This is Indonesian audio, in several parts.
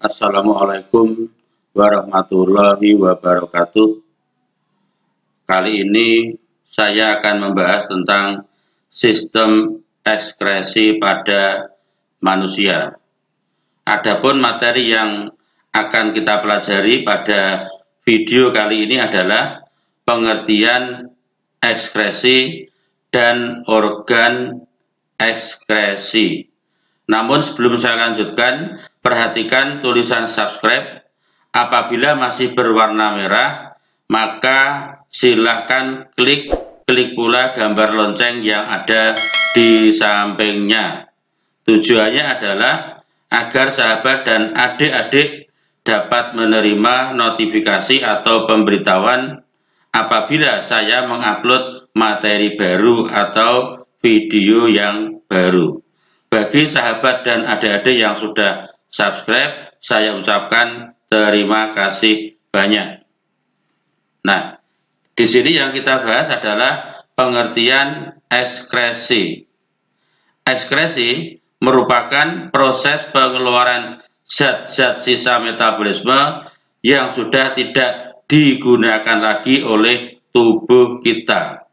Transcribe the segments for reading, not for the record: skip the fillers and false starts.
Assalamualaikum warahmatullahi wabarakatuh. Kali ini saya akan membahas tentang sistem ekskresi pada manusia. Adapun materi yang akan kita pelajari pada video kali ini adalah pengertian ekskresi dan organ ekskresi. Namun sebelum saya lanjutkan, perhatikan tulisan subscribe. Apabila masih berwarna merah, maka silahkan klik pula gambar lonceng yang ada di sampingnya. Tujuannya adalah agar sahabat dan adik-adik dapat menerima notifikasi atau pemberitahuan apabila saya mengupload materi baru atau video yang baru. Bagi sahabat dan adik-adik yang sudah subscribe, saya ucapkan terima kasih banyak. Nah, di sini yang kita bahas adalah pengertian ekskresi. Ekskresi merupakan proses pengeluaran zat-zat sisa metabolisme yang sudah tidak digunakan lagi oleh tubuh kita.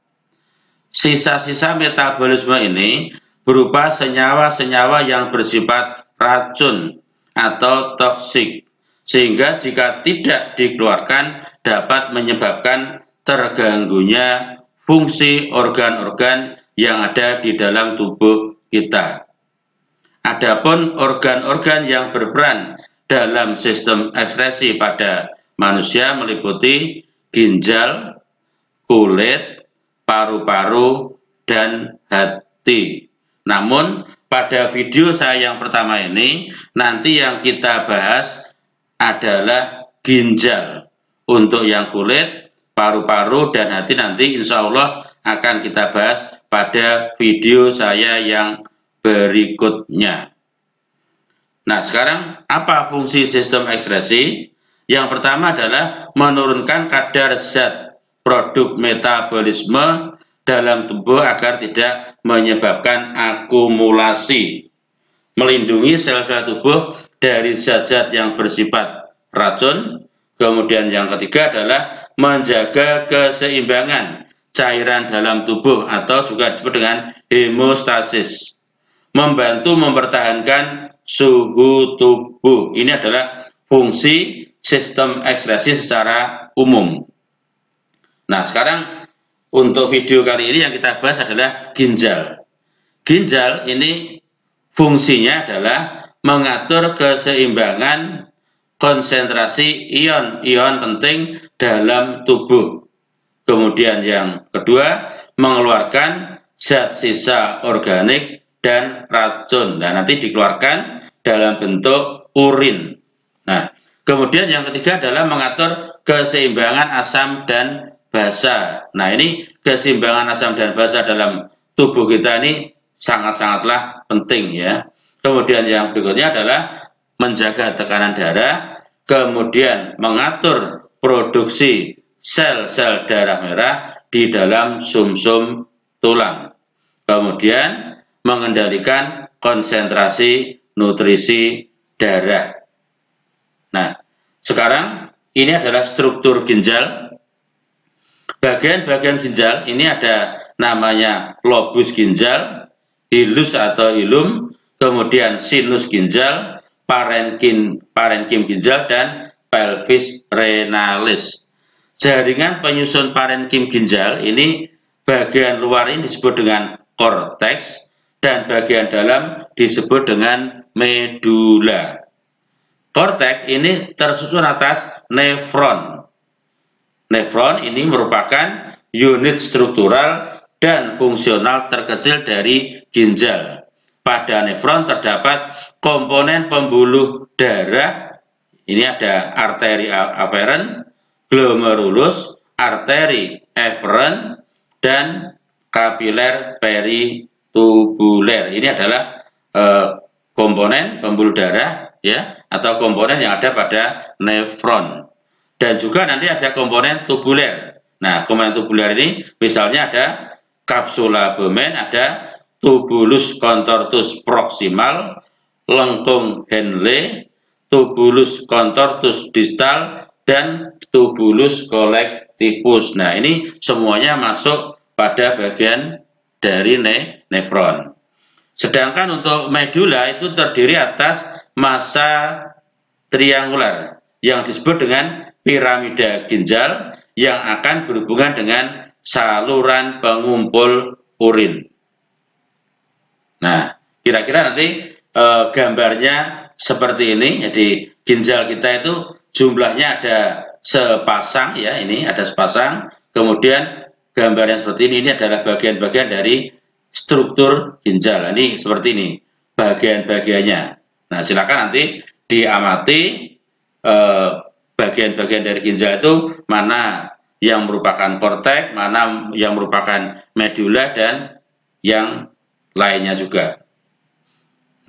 Sisa-sisa metabolisme ini berupa senyawa-senyawa yang bersifat racun atau toksik, sehingga jika tidak dikeluarkan dapat menyebabkan terganggunya fungsi organ-organ yang ada di dalam tubuh kita. Adapun organ-organ yang berperan dalam sistem ekskresi pada manusia meliputi ginjal, kulit, paru-paru, dan hati. Namun pada video saya yang pertama ini nanti yang kita bahas adalah ginjal. Untuk yang kulit, paru-paru, dan hati nanti insya Allah akan kita bahas pada video saya yang berikutnya. Nah, sekarang apa fungsi sistem ekskresi? Yang pertama adalah menurunkan kadar zat produk metabolisme dalam tubuh agar tidak menyebabkan akumulasi, melindungi sel-sel tubuh dari zat-zat yang bersifat racun. Kemudian yang ketiga adalah menjaga keseimbangan cairan dalam tubuh atau juga disebut dengan hemostasis, membantu mempertahankan suhu tubuh. Ini adalah fungsi sistem ekskresi secara umum. Nah, sekarang untuk video kali ini yang kita bahas adalah ginjal. Ginjal ini fungsinya adalah mengatur keseimbangan konsentrasi ion-ion penting dalam tubuh. Kemudian yang kedua, mengeluarkan zat sisa organik dan racun. Nah, nanti dikeluarkan dalam bentuk urin. Nah, kemudian yang ketiga adalah mengatur keseimbangan asam dan basa. Nah, ini keseimbangan asam dan basa dalam tubuh kita ini sangat-sangatlah penting ya. Kemudian yang berikutnya adalah menjaga tekanan darah, kemudian mengatur produksi sel-sel darah merah di dalam sumsum tulang. Kemudian mengendalikan konsentrasi nutrisi darah. Nah, sekarang ini adalah struktur ginjal. Bagian-bagian ginjal ini ada namanya lobus ginjal, hilus atau hilum, kemudian sinus ginjal, parenkim ginjal, dan pelvis renalis. Jaringan penyusun parenkim ginjal ini bagian luar ini disebut dengan korteks dan bagian dalam disebut dengan medula. Korteks ini tersusun atas nefron. Nefron ini merupakan unit struktural dan fungsional terkecil dari ginjal. Pada nefron terdapat komponen pembuluh darah. Ini ada arteri aferen, glomerulus, arteri eferen, dan kapiler peritubuler. Ini adalah komponen pembuluh darah ya, atau komponen yang ada pada nefron. Dan juga nanti ada komponen tubuler. Nah, komponen tubuler ini misalnya ada kapsula abdomen, ada tubulus contortus proximal, lengkung Henle, tubulus contortus distal, dan tubulus collectivus. Nah, ini semuanya masuk pada bagian dari nefron. Sedangkan untuk medula itu terdiri atas massa triangular yang disebut dengan piramida ginjal yang akan berhubungan dengan saluran pengumpul urin. Nah, kira-kira nanti gambarnya seperti ini. Jadi ginjal kita itu jumlahnya ada sepasang ya, ini ada sepasang. Kemudian gambarnya seperti ini adalah bagian-bagian dari struktur ginjal. Ini seperti ini bagian-bagiannya. Nah, silakan nanti diamati bagian-bagian dari ginjal itu mana yang merupakan korteks, mana yang merupakan medula, dan yang lainnya juga.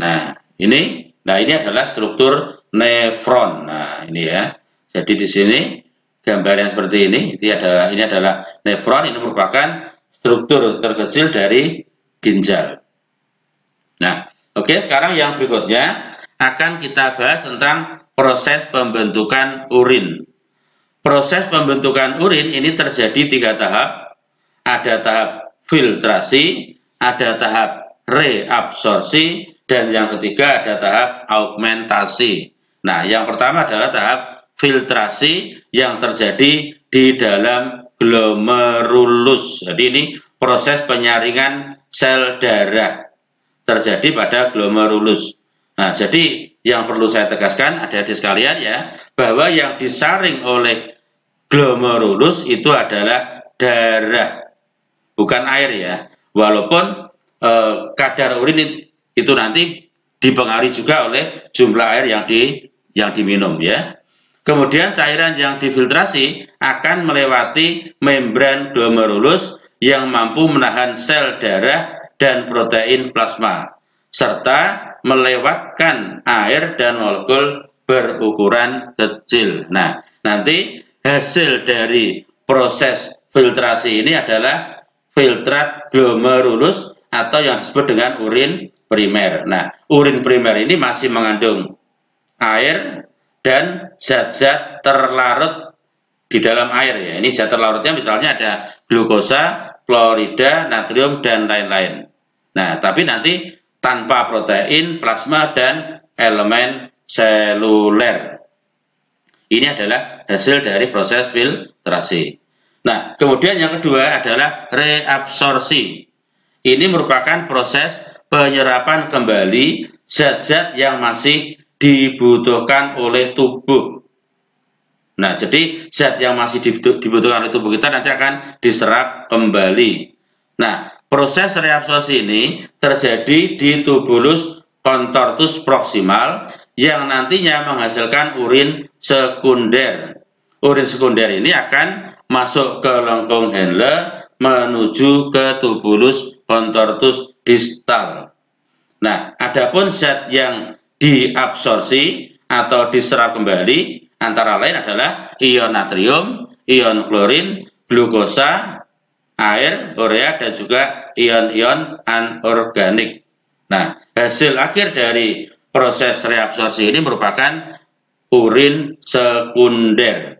Nah, ini adalah struktur nefron. Nah, ini ya. Jadi di sini gambar yang seperti ini, ini adalah nefron. Ini merupakan struktur terkecil dari ginjal. Nah, oke, sekarang yang berikutnya akan kita bahas tentang proses pembentukan urin. Proses pembentukan urin ini terjadi 3 tahap. Ada tahap filtrasi, ada tahap reabsorpsi, dan yang ketiga ada tahap augmentasi. Nah, yang pertama adalah tahap filtrasi yang terjadi di dalam glomerulus. Jadi ini proses penyaringan sel darah terjadi pada glomerulus. Nah, jadi yang perlu saya tegaskan adik-adik sekalian ya, bahwa yang disaring oleh glomerulus itu adalah darah, bukan air ya. Walaupun kadar urin itu nanti dipengaruhi juga oleh jumlah air yang diminum ya. Kemudian cairan yang difiltrasi akan melewati membran glomerulus yang mampu menahan sel darah dan protein plasma, serta melewatkan air dan molekul berukuran kecil. Nah, nanti hasil dari proses filtrasi ini adalah filtrat glomerulus atau yang disebut dengan urin primer. Nah, urin primer ini masih mengandung air dan zat-zat terlarut di dalam air ya. Ini zat terlarutnya misalnya ada glukosa, klorida, natrium, dan lain-lain. Nah, tapi nanti tanpa protein, plasma, dan elemen seluler. Ini adalah hasil dari proses filtrasi. Nah, kemudian yang kedua adalah reabsorpsi. Ini merupakan proses penyerapan kembali zat-zat yang masih dibutuhkan oleh tubuh. Nah, jadi zat yang masih dibutuhkan oleh tubuh kita nanti akan diserap kembali. Nah, proses reabsorpsi ini terjadi di tubulus contortus proximal yang nantinya menghasilkan urin sekunder. Urin sekunder ini akan masuk ke lengkung Henle menuju ke tubulus contortus distal. Nah, adapun zat yang diabsorpsi atau diserap kembali antara lain adalah ion natrium, ion klorin, glukosa, air, urea, dan juga ion-ion anorganik. Nah, hasil akhir dari proses reabsorpsi ini merupakan urin sekunder.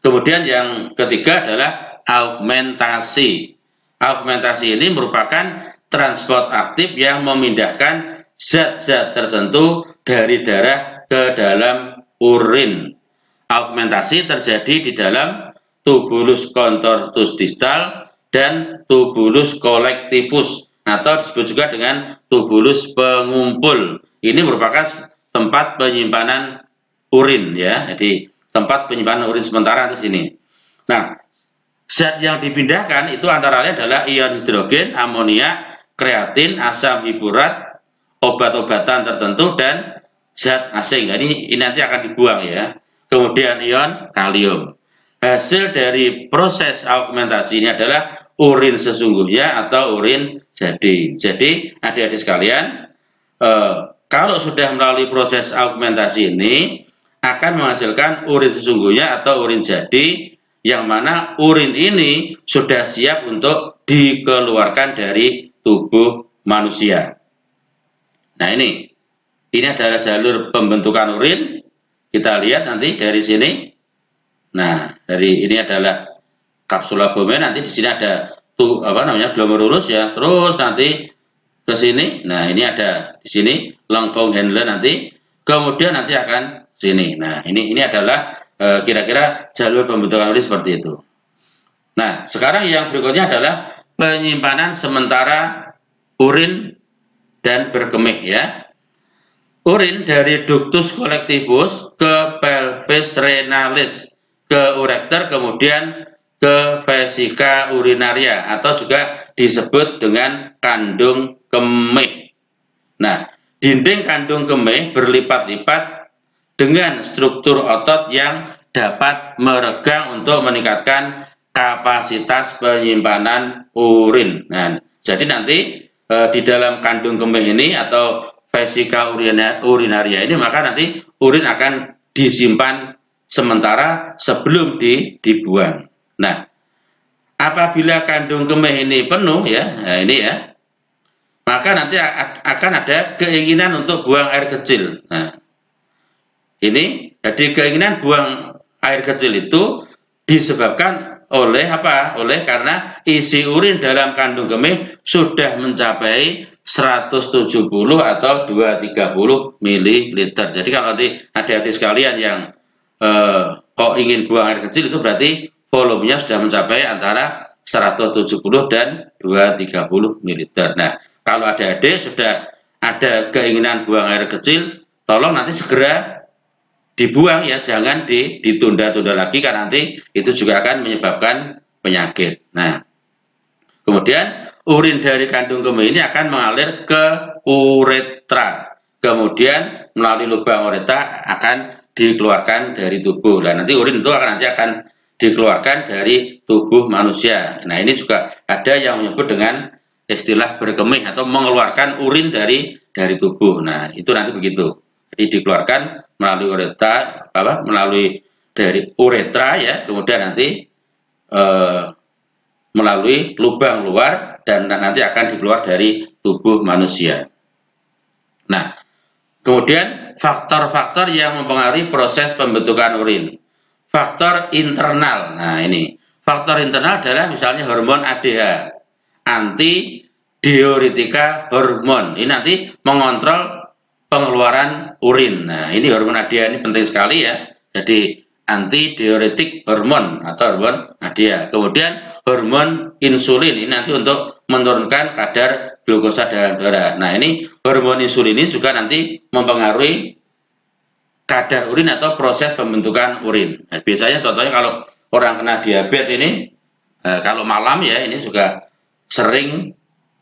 Kemudian yang ketiga adalah augmentasi. Augmentasi ini merupakan transport aktif yang memindahkan zat-zat tertentu dari darah ke dalam urin. Augmentasi terjadi di dalam tubulus contortus distal dan tubulus collectivus atau disebut juga dengan tubulus pengumpul. Ini merupakan tempat penyimpanan urin ya. Jadi tempat penyimpanan urin sementara di sini. Nah, zat yang dipindahkan itu antara lain adalah ion hidrogen, amonia, kreatin, asam hiburat, obat-obatan tertentu, dan zat asing. Nah, ini nanti akan dibuang ya. Kemudian ion kalium. Hasil dari proses augmentasi ini adalah urin sesungguhnya atau urin jadi. Jadi adik-adik sekalian, kalau sudah melalui proses augmentasi ini akan menghasilkan urin sesungguhnya atau urin jadi yang mana urin ini sudah siap untuk dikeluarkan dari tubuh manusia. Nah, ini adalah jalur pembentukan urin. Kita lihat nanti dari sini. Nah, dari ini adalah kapsula bome, nanti di sini ada glomerulus ya. Terus nanti ke sini. Nah, ini ada di sini lengkung Henle nanti. Kemudian nanti akan sini. Nah, ini adalah kira-kira jalur pembentukan urin seperti itu. Nah, sekarang yang berikutnya adalah penyimpanan sementara urin dan berkemih ya. Urin dari ductus collectivus ke pelvis renalis, ke ureter, kemudian ke vesika urinaria atau juga disebut dengan kandung kemih. Nah, dinding kandung kemih berlipat-lipat dengan struktur otot yang dapat meregang untuk meningkatkan kapasitas penyimpanan urin. Nah, jadi nanti di dalam kandung kemih ini atau vesika urinaria ini, maka nanti urin akan disimpan sementara sebelum dibuang. Nah, apabila kandung kemih ini penuh ya, nah ini ya, maka nanti akan ada keinginan untuk buang air kecil. Nah, ini jadi keinginan buang air kecil itu disebabkan oleh apa? Oleh karena isi urin dalam kandung kemih sudah mencapai 170 atau 230 ml. Jadi kalau nanti adik-adik sekalian yang kok ingin buang air kecil, itu berarti volumenya sudah mencapai antara 170 dan 230 ml. Nah, kalau adik-adik sudah ada keinginan buang air kecil, tolong nanti segera dibuang ya, jangan ditunda-tunda lagi, karena nanti itu juga akan menyebabkan penyakit. Nah, kemudian urin dari kandung kemih ini akan mengalir ke uretra, kemudian melalui lubang uretra akan dikeluarkan dari tubuh. Nah, nanti urin itu nanti akan dikeluarkan dari tubuh manusia. Nah, ini juga ada yang menyebut dengan istilah berkemih atau mengeluarkan urin dari tubuh. Nah, itu nanti begitu. Jadi dikeluarkan melalui uretra, melalui dari uretra ya, kemudian nanti melalui lubang luar dan nanti akan dikeluar dari tubuh manusia. Nah, kemudian faktor-faktor yang mempengaruhi proses pembentukan urin. Faktor internal. Nah, ini faktor internal adalah misalnya hormon ADH, anti diuretika hormon. Ini nanti mengontrol pengeluaran urin. Nah, ini hormon ADH ini penting sekali ya. Jadi anti diuretik hormon atau hormon ADH. Kemudian hormon insulin ini nanti untuk menurunkan kadar glukosa dalam darah. Nah, ini hormon insulin ini juga nanti mempengaruhi kadar urin atau proses pembentukan urin. Nah, biasanya contohnya kalau orang kena diabetes ini, kalau malam ya, ini juga sering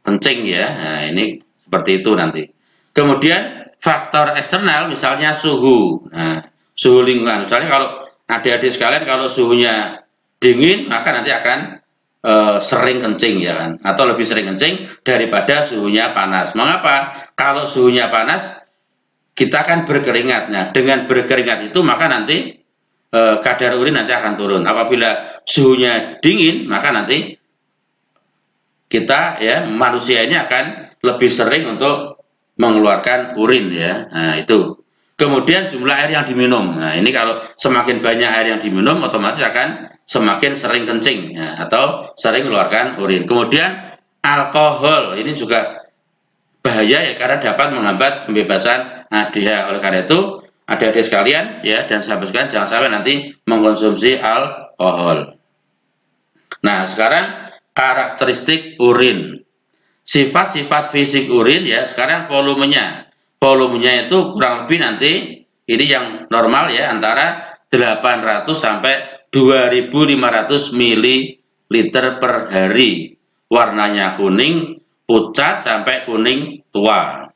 kencing ya. Nah, ini seperti itu nanti. Kemudian faktor eksternal misalnya suhu. Nah, suhu lingkungan. Misalnya kalau adik-adik sekalian kalau suhunya dingin, maka nanti akan sering kencing ya kan, atau lebih sering kencing daripada suhunya panas. Mengapa? Kalau suhunya panas kita akan berkeringat. Nah, dengan berkeringat itu maka nanti kadar urin nanti akan turun. Apabila suhunya dingin, maka nanti kita ya, manusia ini akan lebih sering untuk mengeluarkan urin ya. Nah, itu. Kemudian jumlah air yang diminum. Nah, ini kalau semakin banyak air yang diminum, otomatis akan semakin sering kencing ya, atau sering mengeluarkan urin. Kemudian alkohol ini juga bahaya ya, karena dapat menghambat pembebasan ADH. Oleh karena itu, adik-adik sekalian ya, dan sahabat sekalian, jangan sampai nanti mengkonsumsi alkohol. Nah, sekarang karakteristik urin. Sifat-sifat fisik urin ya, sekarang volumenya itu kurang lebih nanti ini yang normal ya, antara 800 sampai 2500 ml per hari. Warnanya kuning pucat sampai kuning tua.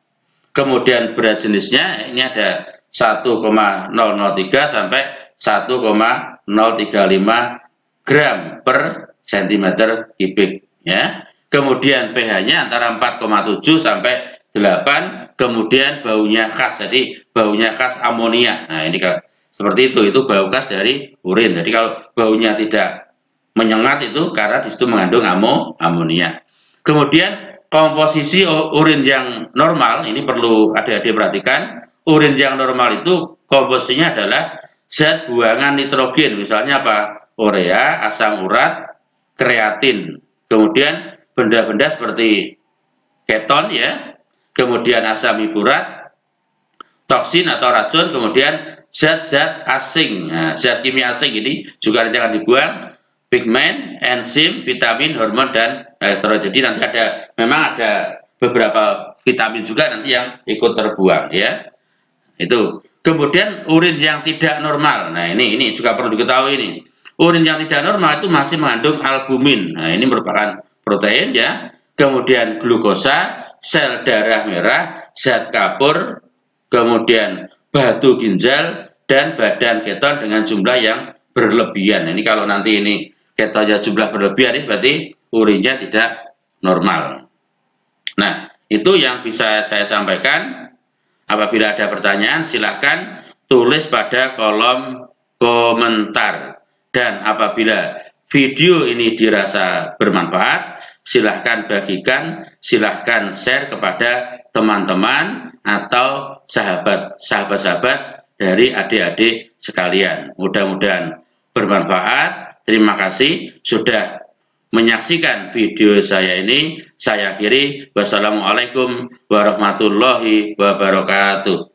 Kemudian berat jenisnya ini ada 1,003 sampai 1,035 gram per cm3 ya. Kemudian pH-nya antara 4,7 sampai 8, kemudian baunya khas, jadi baunya khas amonia. Nah, ini Seperti itu bau khas dari urin. Jadi kalau baunya tidak menyengat itu karena di situ mengandung amonia. Kemudian komposisi urin yang normal, ini perlu adik-adik perhatikan, urin yang normal itu komposisinya adalah zat buangan nitrogen, misalnya apa? Urea, asam urat, kreatin. Kemudian benda-benda seperti keton ya, kemudian asam hiburat, toksin atau racun, kemudian zat-zat asing. Nah, zat kimia asing ini juga nanti akan dibuang, pigmen, enzim, vitamin, hormon, dan elektrolit. Jadi nanti memang ada beberapa vitamin juga nanti yang ikut terbuang ya. Itu. Kemudian urin yang tidak normal. Nah, ini juga perlu diketahui ini. Urin yang tidak normal itu masih mengandung albumin. Nah, ini merupakan protein ya. Kemudian glukosa, sel darah merah, zat kapur, kemudian batu ginjal, dan badan keton dengan jumlah yang berlebihan. Nah, ini kalau nanti ini ketonnya jumlah berlebihan, ini berarti urinnya tidak normal. Nah, itu yang bisa saya sampaikan. Apabila ada pertanyaan, silakan tulis pada kolom komentar. Dan apabila video ini dirasa bermanfaat, silahkan bagikan, silahkan share kepada teman-teman atau sahabat-sahabat dari adik-adik sekalian. Mudah-mudahan bermanfaat. Terima kasih sudah menyaksikan video saya ini. Saya akhiri. Wassalamualaikum warahmatullahi wabarakatuh.